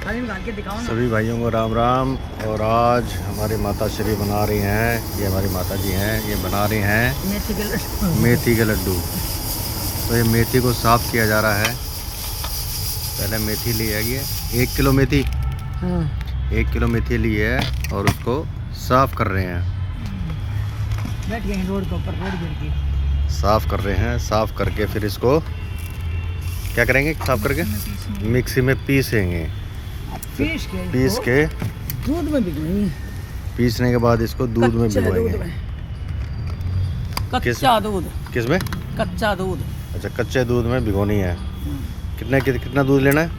सभी भाइयों को राम राम। और आज हमारी माता श्री बना रही हैं, ये हमारी माता जी हैं, ये बना रही हैं मेथी के लड्डू। तो ये मेथी को साफ़ किया जा रहा है। पहले मेथी ली है, ये 1 किलो मेथी, 1 किलो मेथी ली है और उसको साफ़ कर रहे हैं। बैठ गए रोड के ऊपर, रोड गिर गई। साफ़ कर रहे हैं, साफ़ करके फिर इसको क्या करेंगे? साफ़ करके मिक्सी में पीसेंगे। पीस के दूध में भिगोएंगे। पीसने के बाद इसको दूध में भिगोएंगे। कच्चा दूध। किस में? कच्चा दूध। अच्छा, कच्चे दूध में भिगोनी है। कितना दूध लेना है?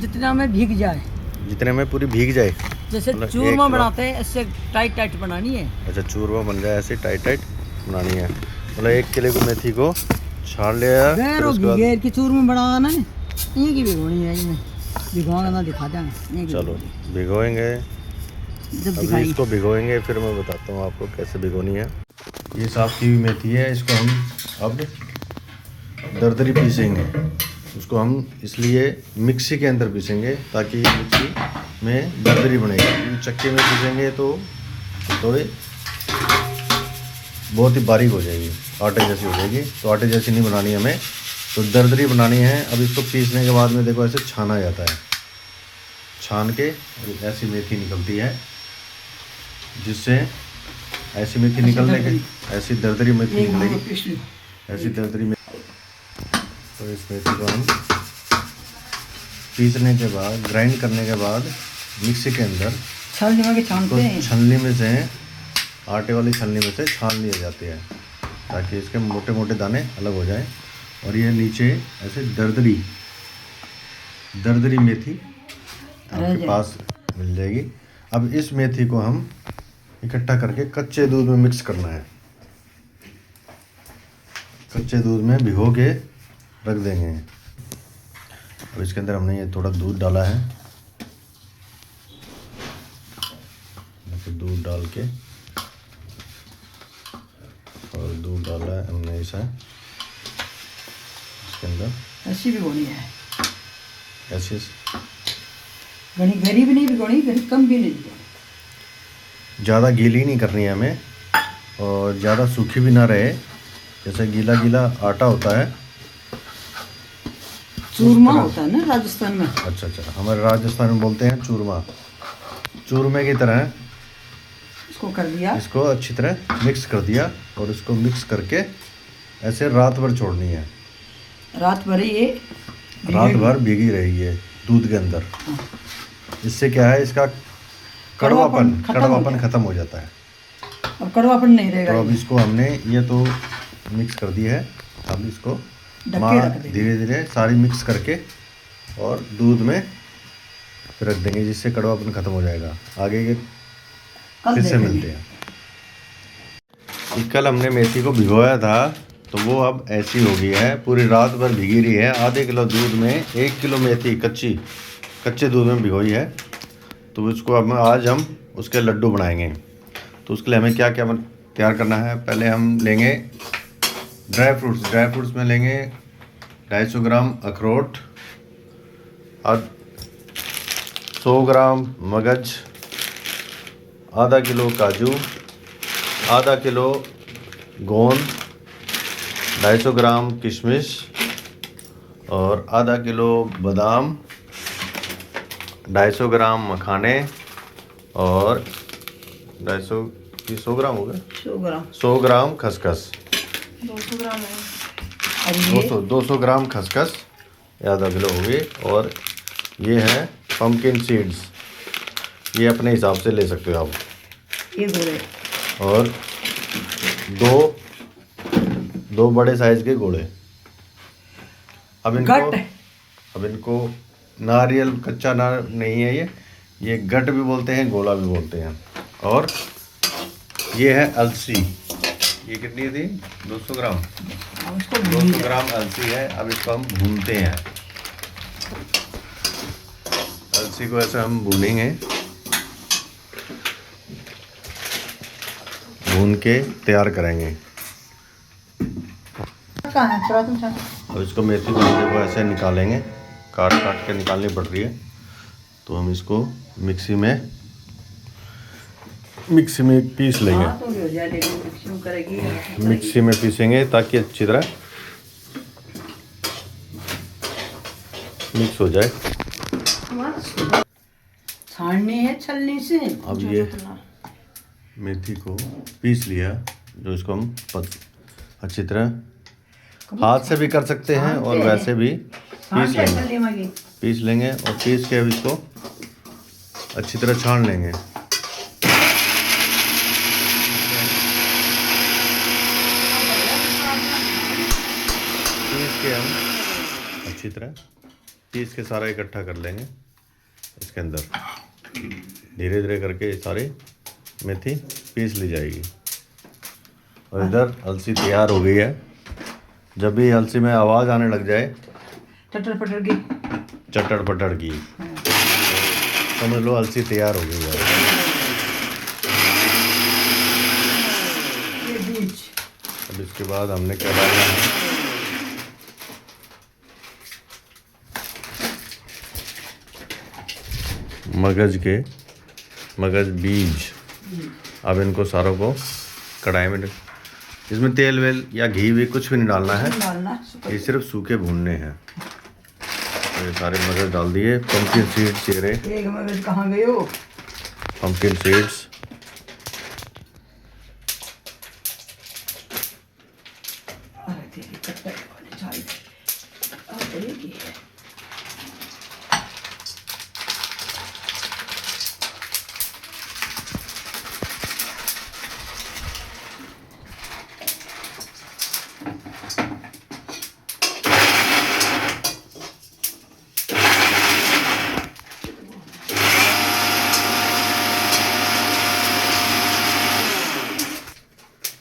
जितना में भीग जाए, जितने में पूरी भीग जाए। जैसे मतलब चूरमा बनाते हैं ऐसे टाइट टाइट बनानी है। अच्छा, चूरमा बन जाए ऐसे टाइट टाइट बनानी है। मतलब 1 किलो की मेथी को छान लिया, फिर उसके बाद की चूरमा बनाना है, ये की भिगोनी है। इसमें भिगोना दिखा दें। चलो भिगोएंगे। अभी इसको भिगोएंगे, फिर मैं बताता हूँ आपको कैसे भिगोनी है। ये साफ़ की हुई मेथी है, इसको हम अब दरदरी पीसेंगे। उसको हम इसलिए मिक्सी के अंदर पीसेंगे ताकि मिक्सी में दरदरी बनेगी। चक्के में पीसेंगे तो थोड़ी बहुत ही बारीक हो जाएगी, आटे जैसी हो जाएगी। तो आटे जैसी नहीं बनानी हमें, तो दरदरी बनानी है। अब इसको पीसने के बाद में देखो ऐसे छाना जाता है। छान के ऐसी मेथी निकलती है, जिससे ऐसी मेथी निकलने के ऐसी दरदरी मेथी निकलेगी, ऐसी दरदरी मेथी। तो इस मेथी को हम पीसने के बाद, ग्राइंड करने के बाद मिक्सी के अंदर छलनी में से, आटे वाली छलनी में से छान लिए जाते हैं ताकि इसके मोटे मोटे दाने अलग हो जाएं। और ये नीचे ऐसे दरदरी मेथी आपके पास मिल जाएगी। अब इस मेथी को हम इकट्ठा करके कच्चे दूध में मिक्स करना है। कच्चे दूध में भिगो के रख देंगे। अब इसके अंदर हमने ये थोड़ा दूध डाला है, दूध डाल के, और दूध डाला है हमने ऐसा इसके अंदर। ऐसी भिगोनी है, ऐसे गहरी भी नहीं भिगोनी, कम भी नहीं भिगोनी। ज़्यादा गीली नहीं करनी है हमें और ज़्यादा सूखी भी ना रहे। जैसे गीला गीला आटा होता है, चूरमा होता है ना राजस्थान में। अच्छा, हमारे राजस्थान में बोलते हैं चूरमा। चूरमे की तरह इसको कर दिया, इसको अच्छी तरह मिक्स कर दिया और इसको मिक्स करके ऐसे रात भर छोड़नी है। रात भर ये रात भर भीगी रहेगी है दूध के अंदर। इससे क्या है, इसका कड़वापन खत्म हो जाता है। अब कड़वापन नहीं रहेगा। तो अब इसको हमने ये तो मिक्स कर दी है। अब इसको धीरे धीरे सारी मिक्स करके और दूध में रख देंगे, जिससे कड़वापन खत्म हो जाएगा। आगे के फिर से मिलते हैं। कल हमने मेथी को भिगोया था, तो वो अब ऐसी हो गई है, पूरी रात भर भीगी रही है। आधे किलो दूध में 1 किलो मेथी कच्चे दूध में भिगोई है। तो इसको अब आज हम उसके लड्डू बनाएंगे। तो उसके लिए हमें क्या क्या तैयार करना है? पहले हम लेंगे ड्राई फ्रूट्स में लेंगे 250 ग्राम अखरोट, 100 ग्राम मगज, आधा किलो काजू, आधा किलो गोंद, 250 ग्राम किशमिश और आधा किलो बादाम, 250 ग्राम मखाने और 100 ग्राम हो गए, 100 ग्राम खसखस, 200 ग्राम खसखस, आधा किलो हो गई। और ये है पम्पकिन सीड्स, ये अपने हिसाब से ले सकते हो आप। ये गोले और दो बड़े साइज के गोले। अब इनको नारियल कच्चा नहीं है, ये गट भी बोलते हैं, गोला भी बोलते हैं। और ये है अलसी, ये कितनी थी? 200 ग्राम 200 ग्राम अलसी है। अब इसको हम भूनते हैं। अलसी को ऐसे हम भूनेंगे, भून के तैयार करेंगे। अब इसको मेथी को ऐसे निकालेंगे, काट के निकालनी पड़ रही है। तो हम इसको मिक्सी में पीस लेंगे। हाँ तो हो जाए, लेकिन मिक्सी में करेगी। मिक्सी में पीसेंगे ताकि अच्छी तरह मिक्स हो जाए। छाननी है छलनी से। अब ये मेथी को पीस लिया, जो इसको हम अच्छी तरह हाथ से भी कर सकते हैं और वैसे भी पीस लेंगे और पीस के अब इसको अच्छी तरह छान लेंगे। पीस के हम अच्छी तरह पीस के सारा इकट्ठा कर लेंगे इसके अंदर। धीरे धीरे करके सारी मेथी पीस ली जाएगी। और इधर अलसी तैयार हो गई है। जब भी अलसी में आवाज़ आने लग जाए चटर पटर की समझ लो अलसी तैयार हो गई है। ये बीज। अब इसके बाद हमने क्या डालना है, मगज बीज। अब इनको सारों को कढ़ाई में, इसमें तेल वेल या घी भी कुछ भी नहीं डालना है, ये सिर्फ सूखे भूनने हैं। तो ये सारे मगज डाल दिए। पंपकिन सीड्स, चेहरे एक मगज कहाँ गए हो? पंपकिन सीड्स,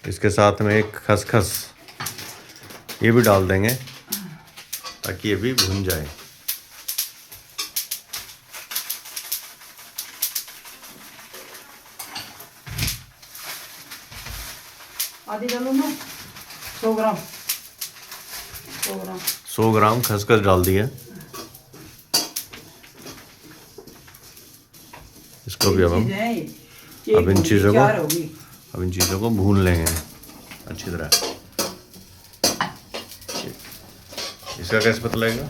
इसके साथ में एक खसखस ये भी डाल देंगे ताकि ये भी भुन जाए। आधी डालो ना, 100 ग्राम 100 ग्राम खसखस डाल दिया। इसको भी अब इन चीज़ों को भून लेंगे अच्छी तरह। इसका कैसे पता लगेगा?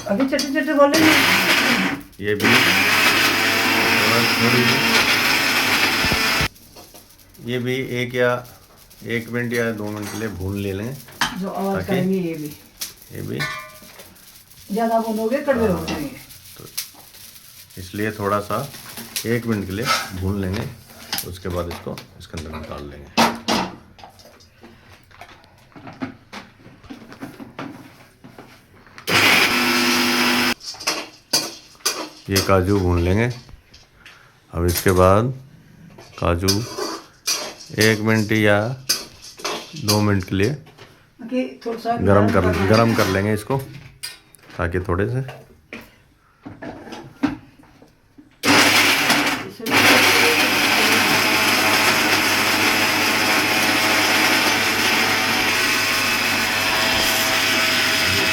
अभी चटे बोले ये भी थोड़ी, ये भी 1 मिनट या 2 मिनट के लिए भून ले लें। जो आवाज करेंगे ये भी ज़्यादा भूनोगे कड़वे हो जाएंगे। तो इसलिए थोड़ा सा 1 मिनट के लिए भून लेंगे, उसके बाद इसको इसके अंदर निकाल लेंगे। ये काजू भून लेंगे। अब इसके बाद काजू 1 मिनट या 2 मिनट के लिए गरम कर लेंगे इसको, ताकि थोड़े से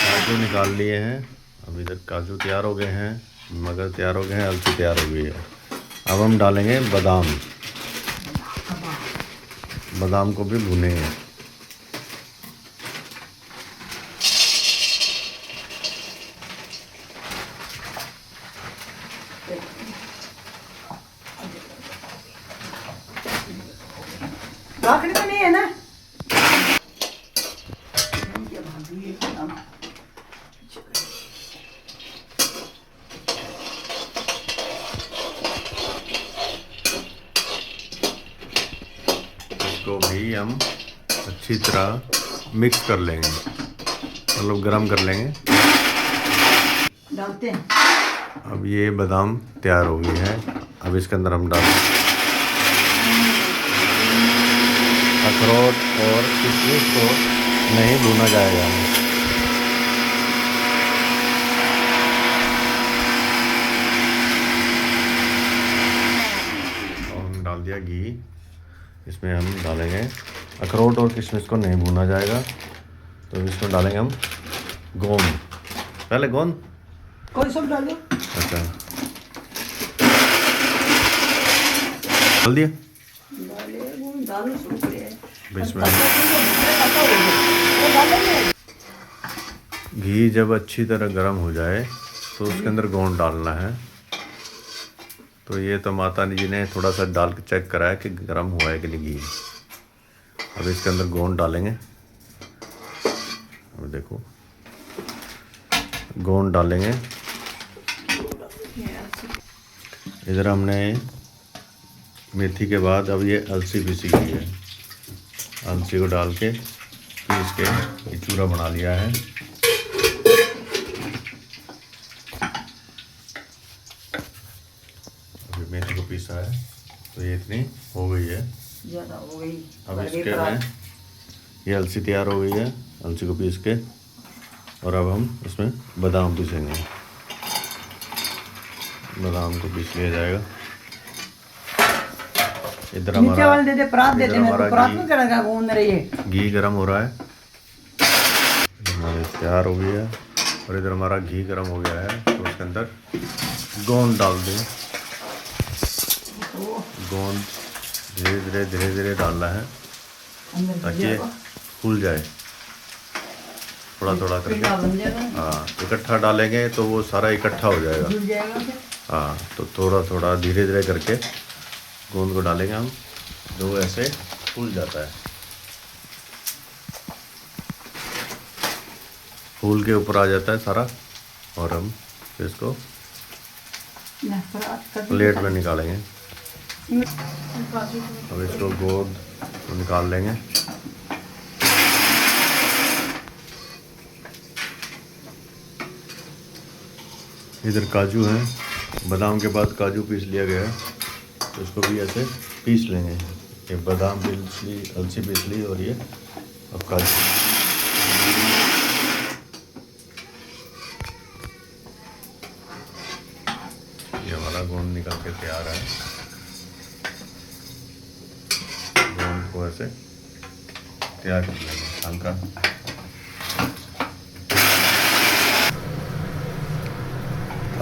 काजू निकाल लिए हैं। अब इधर काजू तैयार हो गए हैं, मगर तैयार हो गए हैं, अलसी तैयार हो गई है। अब हम डालेंगे बादाम को भी भूनेंगे। राखड़ी तो नहीं है ना? इसको भी हम अच्छी तरह मिक्स कर लेंगे, मतलब गरम कर लेंगे। डालते हैं। अब ये बादाम तैयार हो गई है। अब इसके अंदर हम डालेंगे अखरोट और किशमिश को नहीं भूना जाएगा। और हम डाल दिया घी। इसमें हम डालेंगे अखरोट और किशमिश को नहीं भूना जाएगा, तो इसमें डालेंगे हम गोंद। पहले गोंद कोई सब डालो। अच्छा डाल दिया डाले वो दाल सूख रहे हैं बीच में। वो डालेंगे। घी जब अच्छी तरह गर्म हो जाए तो उसके अंदर गोंद डालना है। तो ये तो माता जी ने थोड़ा सा डाल के चेक करा है कि गर्म हुआ है कि नहीं घी। अब इसके अंदर गोंद डालेंगे। अब देखो गोंद डालेंगे। इधर हमने मेथी के बाद अब ये अलसी पीसी की है, अलसी को डाल के पीस के ये चूरा बना लिया है। अभी मेथी को पीसा है तो ये इतनी हो गई है, ज़्यादा हो गई। अब इसके में ये अलसी तैयार हो गई है। अलसी को पीस के और अब हम इसमें बादाम पीसेंगे। बादाम को पीस लिया जाएगा। इधर नीचे वाले दे दे, परात दे दे, मैं तो हमारा परात में करेगा गूंद रही है। घी गर्म हो रहा है, हमारे तैयार हो गई है। और इधर हमारा घी गर्म हो गया है तो उसके अंदर गोंद डाल दें। गोंद धीरे धीरे डालना है अंदर ताकि फूल जाए थोड़ा थोड़ा करके। पिघला बन जाएगा, हाँ, इकट्ठा डालेंगे तो वो सारा इकट्ठा हो जाएगा। घुल जाएगा फिर। हाँ, तो थोड़ा थोड़ा धीरे धीरे करके गोंद को डालेंगे हम, जो ऐसे फूल जाता है। फूल के ऊपर आ जाता है सारा और हम इसको ना, परात कर दी। प्लेट में निकालेंगे। अब इसको गोंद को निकाल लेंगे। इधर काजू हैं, बादाम के बाद काजू पीस लिया गया है तो इसको भी ऐसे पीस लेंगे। ये बादाम पीस ली, अलसी पीस ली और ये अब काजू। ये हमारा गोंद निकल के तैयार है। गोंद को ऐसे तैयार कर लेंगे हल्का।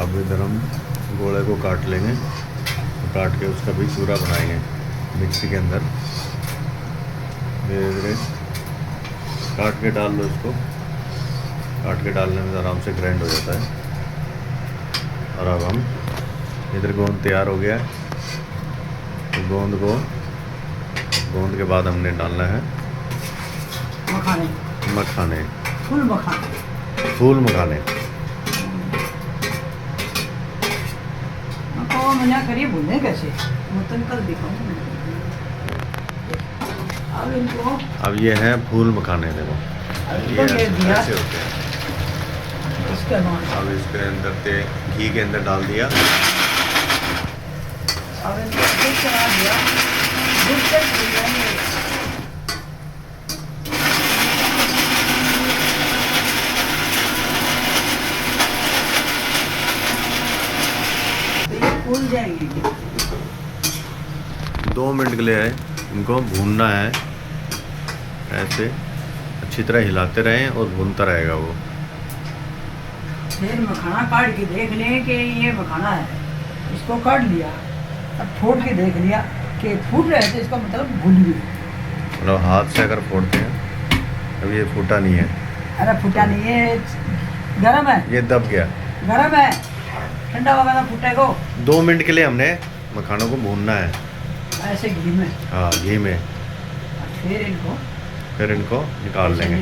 अब इधर हम गोले को काट लेंगे, काट के उसका भी चूरा बनाएंगे मिक्सी के अंदर। धीरे धीरे काट के डाल लो इसको, काट के डालने में आराम से ग्राइंड हो जाता है। और अब हम इधर गोंद तैयार हो गया है तो गोंद के बाद हमने डालना है मखाने, फूल मखाने। मना करिए, भूलने कैसे, मैं तो कल दिखाऊंगा। अब इनको अब ये है फूल मखाने, देखो ये ऐसे होते हैं। इसके बाद अब इसके अंदर घी के अंदर डाल दिया। अब इनको दूध चढ़ा दिया, दूध से भून जाएंगे। फूल जाएंगे। 2 मिनट के लिए है इनको भूनना है, ऐसे अच्छी तरह हिलाते रहें और भूनता रहेगा वो। फिर मखाना काट के देख लें कि ये मखाना है, इसको काट लिया, अब फोड़ के देख लिया कि फूट रहे थे, इसका मतलब भूल गई। मतलब हाथ से अगर फोड़ते हैं, अब ये फूटा नहीं है। अरे फूटा नहीं है, गरम है, ये दब गया, गरम है, ठंडा होगा ना फूटेगा। 2 मिनट के लिए हमने मखानों को भूनना है ऐसे घी में। हाँ, घी में। फिर इनको निकाल लेंगे।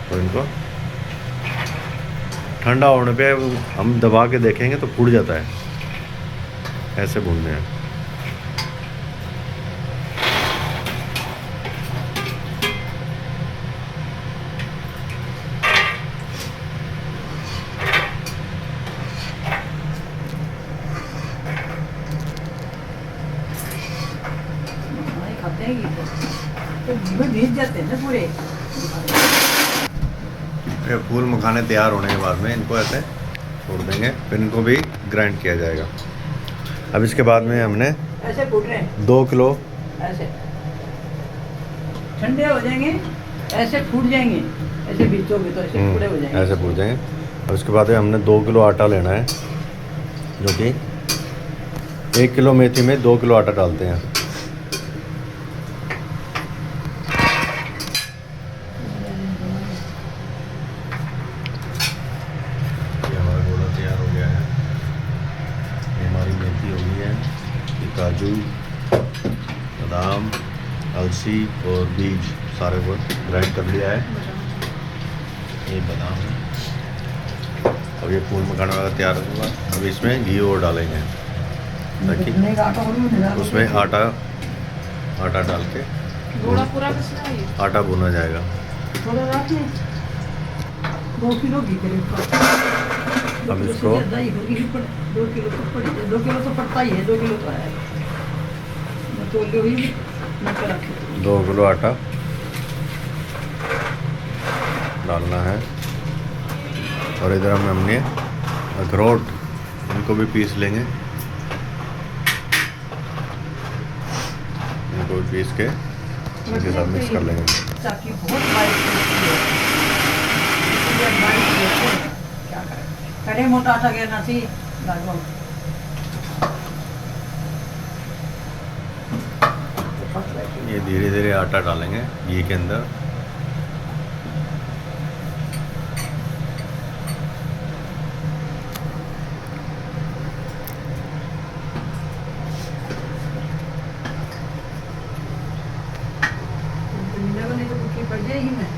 तो इनको ठंडा होने पे हम दबा के देखेंगे तो फूट जाता है, ऐसे भूनने हैं। खाते हैं तो घी में भीग जाते हैं ना पूरे। ये फूल मखाने तैयार होने के बाद में इनको ऐसे छोड़ देंगे, फिर इनको भी ग्राइंड किया जाएगा। अब इसके बाद में हमने ऐसे फूट रहे हैं, 2 किलो ऐसे ठंडे हो जाएंगे, ऐसे फूट जाएंगे, ऐसे बीचोगे तो ऐसे पूरे हो जाएंगे, ऐसे फूट जाएंगे। और उसके बाद में हमने 2 किलो आटा लेना है, जो कि 1 किलो मेथी में 2 किलो आटा डालते हैं। ये हमारा गोला तैयार हो गया है। ये हमारी मेथी हो गई है। ये काजू, बादाम, अलसी और बीज सारे को ग्राइंड कर लिया है। ये बादाम है। अब ये फूल मखाना वाला तैयार होगा। अब इसमें घी और डालेंगे ताकि उसमें आटा डाल के गोला पूरा कसना है। आटा भुना जाएगा। थोड़ा रात में 2 किलो घी करीब का। अब इसको 2 किलो तो पड़ 2 किलो तो पड़ता ही है। 2 किलो तो है। मैं तो ले हुई मैं कर रखी 2 किलो आटा डालना है। और इधर हमने अखरोट इनको भी पीस लेंगे। इनको भी पीस के इनके साथ मिक्स कर लेंगे। चाकी बहुत बारीक होती है। इसलिए बारीक होती है। क्या करें? करे मोटा आटा गिरना चाहिए लागो। ये धीरे धीरे आटा डालेंगे घी के अंदर। पड़ जाएगी मैं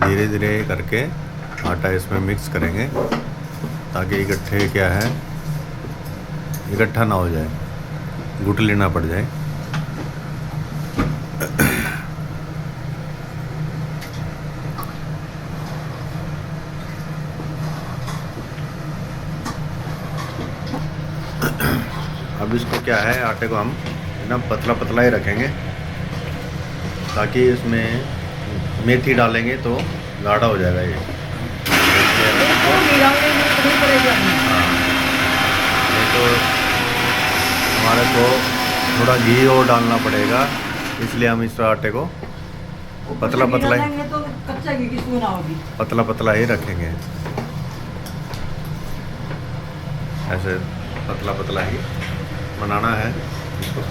धीरे धीरे करके आटा इसमें मिक्स करेंगे ताकि इकट्ठे क्या है इकट्ठा ना हो जाए, गुठली ना पड़ जाए। अब इसको क्या है आटे को हम ना पतला पतला ही रखेंगे ताकि इसमें मेथी डालेंगे तो गाढ़ा हो जाएगा ये। नहीं तो हमारे को थोड़ा घी और डालना पड़ेगा, इसलिए हम इस आटे को पतला पतला ही तो कच्चा घी की सुना होगी। पतला पतला ही रखेंगे। ऐसे पतला पतला ही बनाना है इसको।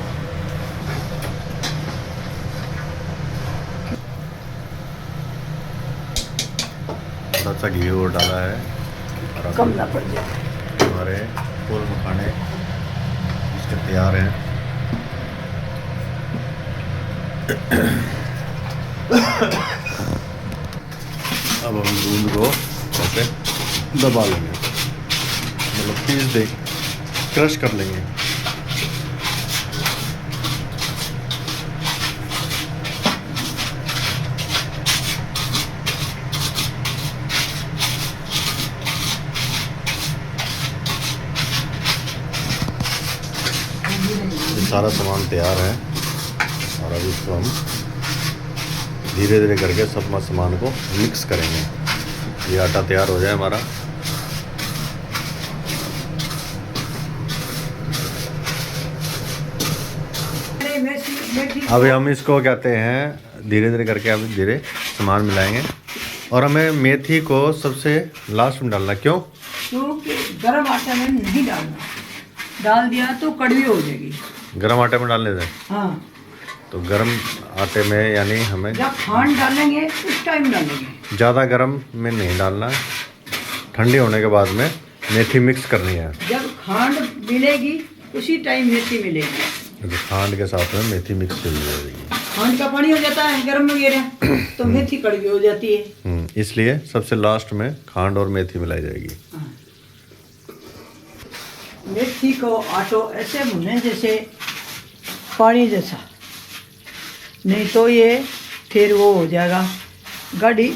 थोड़ा सा घी और डाला है और कम ना पड़ जाए। हमारे फूल मखाने इसके तैयार हैं। अब हम दूध को ऐसे दबा लेंगे, मतलब पीस दे क्रश कर लेंगे। सारा सामान तैयार है और अब इसको हम धीरे धीरे करके सब सामान को मिक्स करेंगे। ये आटा तैयार हो जाए हमारा। अभी हम इसको कहते हैं धीरे धीरे करके हम धीरे सामान मिलाएंगे और हमें मेथी को सबसे लास्ट में डालना। क्यों? क्योंकि गर्म आटे में नहीं डालना, डाल दिया तो कड़वी हो जाएगी। गरम आटे में डालने से? हाँ, तो गरम आटे में यानी हमें जब खांड डालेंगे उस टाइम डालेंगे। ज़्यादा गरम में नहीं डालना, ठंडी होने के बाद में मेथी मिक्स करनी है। जब खांड मिलेगी उसी टाइम मेथी मिलेगी। तो खांड के साथ में मेथी मिक्स कर जाएगी। खांड का पानी हो जाता है गर्म वगैरह तो मेथी कड़वी हो जाती है। इसलिए सबसे लास्ट में खांड और मेथी मिलाई जाएगी। हाँ। मेथी को आटो ऐसे भुने जैसे पानी जैसा, नहीं तो ये फिर वो हो जाएगा गाढ़ी,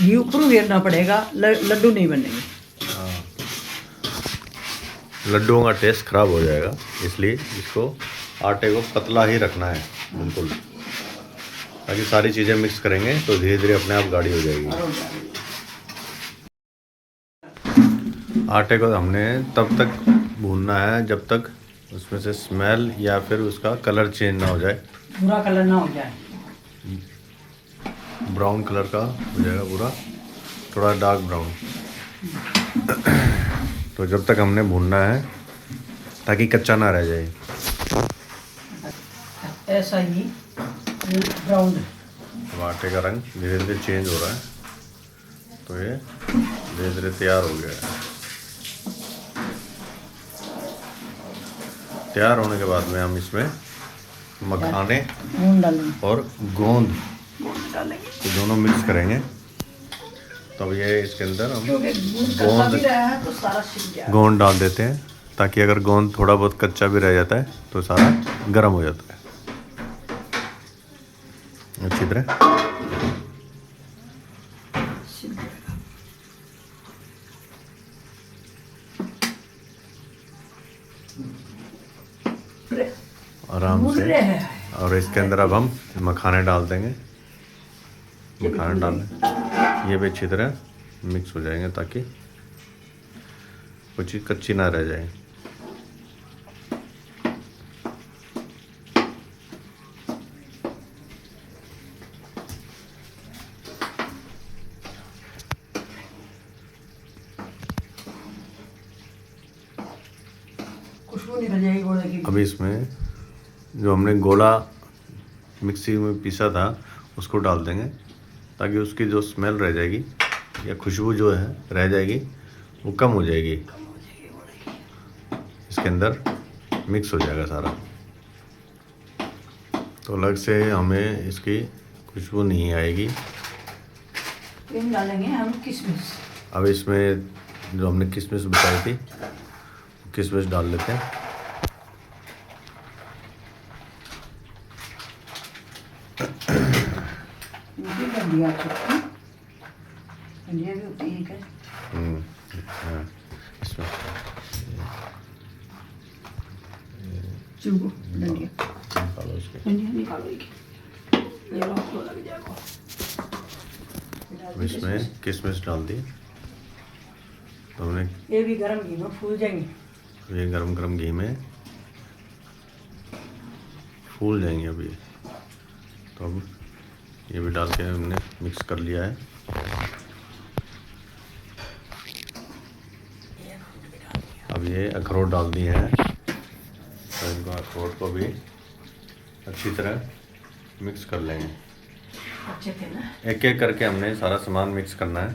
घी ऊपर घेरना पड़ेगा, लड्डू नहीं बनेंगे। लड्डुओं का टेस्ट खराब हो जाएगा, इसलिए इसको आटे को पतला ही रखना है बिल्कुल। ताकि सारी चीज़ें मिक्स करेंगे तो धीरे धीरे अपने आप गाढ़ी हो जाएगी। और हो जाएगी। आटे को हमने तब तक भूनना है जब तक उसमें से स्मेल या फिर उसका कलर चेंज ना हो जाए, पूरा कलर ना हो जाए। ब्राउन कलर का हो जाएगा पूरा, थोड़ा डार्क ब्राउन। तो जब तक हमने भूनना है ताकि कच्चा ना रह जाए। ऐसा ही ब्राउन। अब आटे का रंग धीरे धीरे चेंज हो रहा है, तो ये धीरे धीरे तैयार हो गया है। तैयार होने के बाद में हम इसमें मखाने मूंग डालेंगे और गोंद डालेंगे, तो दोनों मिक्स करेंगे। तब ये इसके अंदर हम क्योंकि कच्चा भी रहा है तो सारा सीख गया। गोंद डाल देते हैं, ताकि अगर गोंद थोड़ा बहुत कच्चा भी रह जाता है तो सारा गर्म हो जाता है अच्छी तरह। आराम से। और इसके अंदर अब हम मखाने डाल देंगे। मखाने डालें, ये भी अच्छी तरह मिक्स हो जाएंगे ताकि कुछ चीज़ कच्ची ना रह जाए। खुशबू निकल जाएगी गोले की। अभी इसमें जो हमने गोला मिक्सी में पीसा था उसको डाल देंगे, ताकि उसकी जो स्मेल रह जाएगी या खुशबू जो है रह जाएगी वो कम हो जाएगी। इसके अंदर मिक्स हो जाएगा सारा, तो अलग से हमें इसकी खुशबू नहीं आएगी। फिर डालेंगे हम किशमिश। अब इसमें जो हमने किशमिश बताई थी किशमिश डाल लेते हैं। डंडिया चुटकी, डंडिया भी होती है क्या? हाँ, इसमें चुगो डंडिया, निकालो इसके। डंडिया निकालो एक, ये आपको लग जाएगा। अब इसमें किशमिश डाल दी, तो हमने ये भी गरम घी में फूल जाएंगे। ये गरम गरम घी में फूल जाएंगे अभी। तो अब ये भी डाल के हमने मिक्स कर लिया है। अब ये अखरोट डाल दिए हैं, तो इनको अखरोट को भी अच्छी तरह मिक्स कर लेंगे। अच्छे थे ना? एक एक करके हमने सारा सामान मिक्स करना है।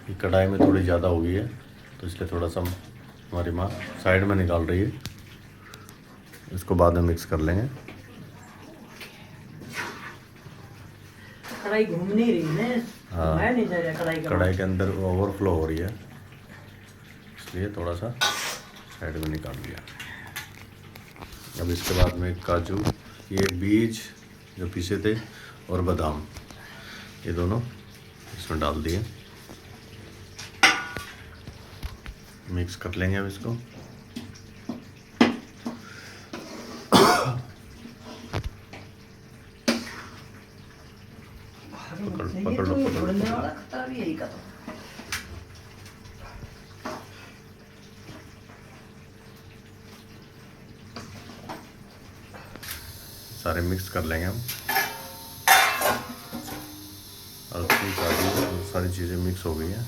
ये कढ़ाई में थोड़ी ज़्यादा हो गई है, तो इसलिए थोड़ा सा हमारी माँ साइड में निकाल रही है, इसको बाद में मिक्स कर लेंगे। कढ़ाई घूम नहीं रही है। हाँ, मैं नहीं जा रहा कढ़ाई का। कढ़ाई के अंदर ओवरफ्लो हो रही है, इसलिए थोड़ा सा साइड में निकाल लिया। अब इसके बाद में काजू, ये बीज जो पीसे थे, और बादाम, ये दोनों इसमें डाल दिए। मिक्स कर लेंगे अब इसको। पकड़ लो। उड़ने वाला खतरा भी यही का तो। सारे मिक्स कर लेंगे हम। हल्की काजू सारी चीज़ें मिक्स हो गई हैं।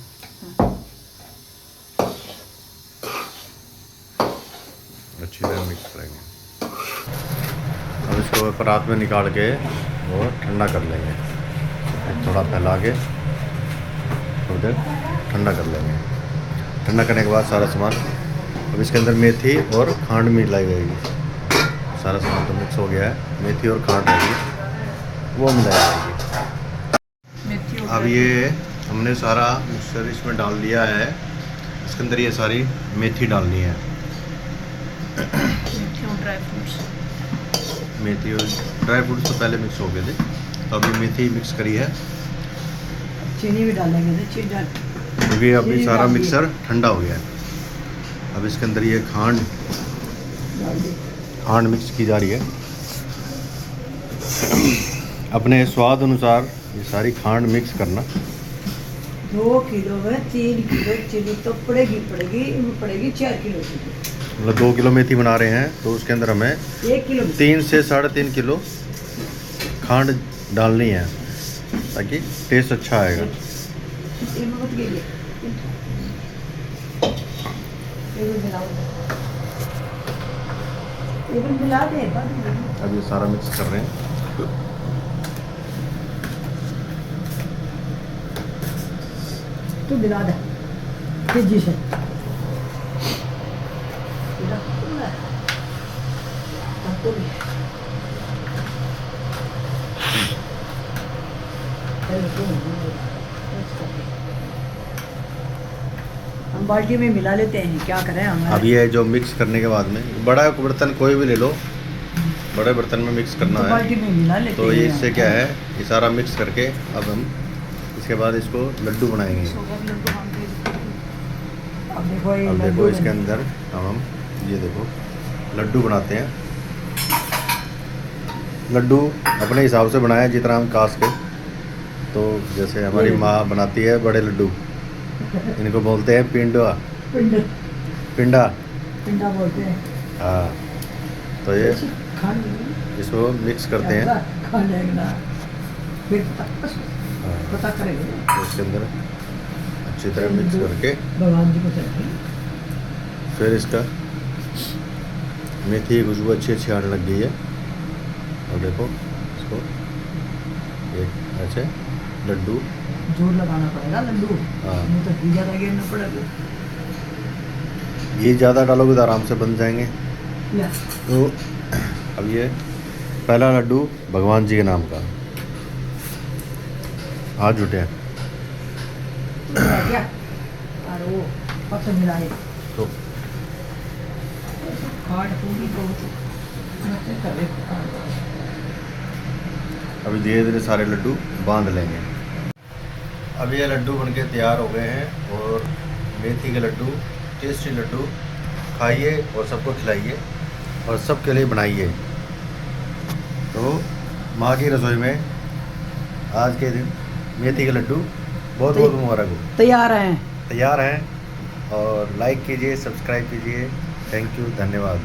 अच्छी तरह मिक्स करेंगे। अब इसको परात में निकाल के और ठंडा कर लेंगे। थोड़ा फैला के थोड़ी देर ठंडा कर लेंगे। ठंडा करने के बाद सारा सामान, अब इसके अंदर मेथी और खांड मिलाई जाएगी। सारा सामान तो मिक्स हो गया है, मेथी और खांड रहेगी वो मिलाई जाएगी। अब ये हमने सारा मिक्सचर इसमें डाल दिया है। इसके अंदर ये सारी मेथी डालनी है, मेथी और ड्राई फ्रूट्स तो पहले मिक्स हो गए थे, तो अभी मेथी मिक्स करी है। चीनी भी डालेंगे तो चीनी डाल, क्योंकि अभी सारा मिक्सर ठंडा हो गया है। अब इसके अंदर ये खांड डाल दी। खांड मिक्स की जा रही है। अपने स्वाद अनुसार ये सारी खांड मिक्स करना। 2 किलो में 3 किलो चीनी तो पड़ेगी 4 किलो चीनी। मतलब 2 किलो मेथी बना रहे हैं तो उसके अंदर हमें 1 किलो 3 से 3.5 किलो खांड डालनी है ताकि टेस्ट अच्छा आएगा। मिला दे। अब ये सारा मिक्स कर रहे हैं। तू मिला दे तेजी से। हम बाल्टी में मिला लेते हैं, क्या करें हम। अब ये जो मिक्स करने के बाद में बड़ा बर्तन कोई भी ले लो, बड़े बर्तन में मिक्स करना तो है। बाल्टी में मिला लेते तो हैं। ये इससे क्या है, ये सारा मिक्स करके अब हम इसके बाद इसको लड्डू बनाएंगे। अब देखो ये अब देखो लड्डू इसके अंदर हम ये देखो लड्डू बनाते हैं। लड्डू अपने हिसाब से बनाए जितना हम कास के। तो जैसे हमारी माँ बनाती है बड़े लड्डू, इनको बोलते हैं पिंडा। पिंड पिंडा पिंडा बोलते हैं। हाँ, तो ये खाने इसको मिक्स करते हैं। खाने का फिर हाँ, पता करेंगे तो इसके अंदर अच्छी तरह मिक्स करके भगवान जी को चढ़ाएंगे। फिर इसका मेथी की खुशबू अच्छी अच्छी आने लग गई है। और देखो इसको एक ऐसे लड्डू जोर लगाना पड़ेगा लड्डू। हाँ। नहीं तो घी ज़्यादा गिरना पड़ेगा। घी ज़्यादा डालोगे तो आराम से बन जाएंगे। या तो अब ये पहला लड्डू भगवान जी के नाम का, हाथ जुटे हैं। क्या और वो पत्थर मिलाए तो खाट पूरी को ऐसे करे। अभी धीरे धीरे सारे लड्डू बांध लेंगे। अब ये लड्डू बनके तैयार हो गए हैं और मेथी के लड्डू, टेस्टी लड्डू खाइए और सबको खिलाइए और सबके लिए बनाइए। तो माँ की रसोई में आज के दिन मेथी के लड्डू बहुत बहुत मुबारक हो। तैयार हैं। तैयार हैं और लाइक कीजिए, सब्सक्राइब कीजिए। थैंक यू, धन्यवाद।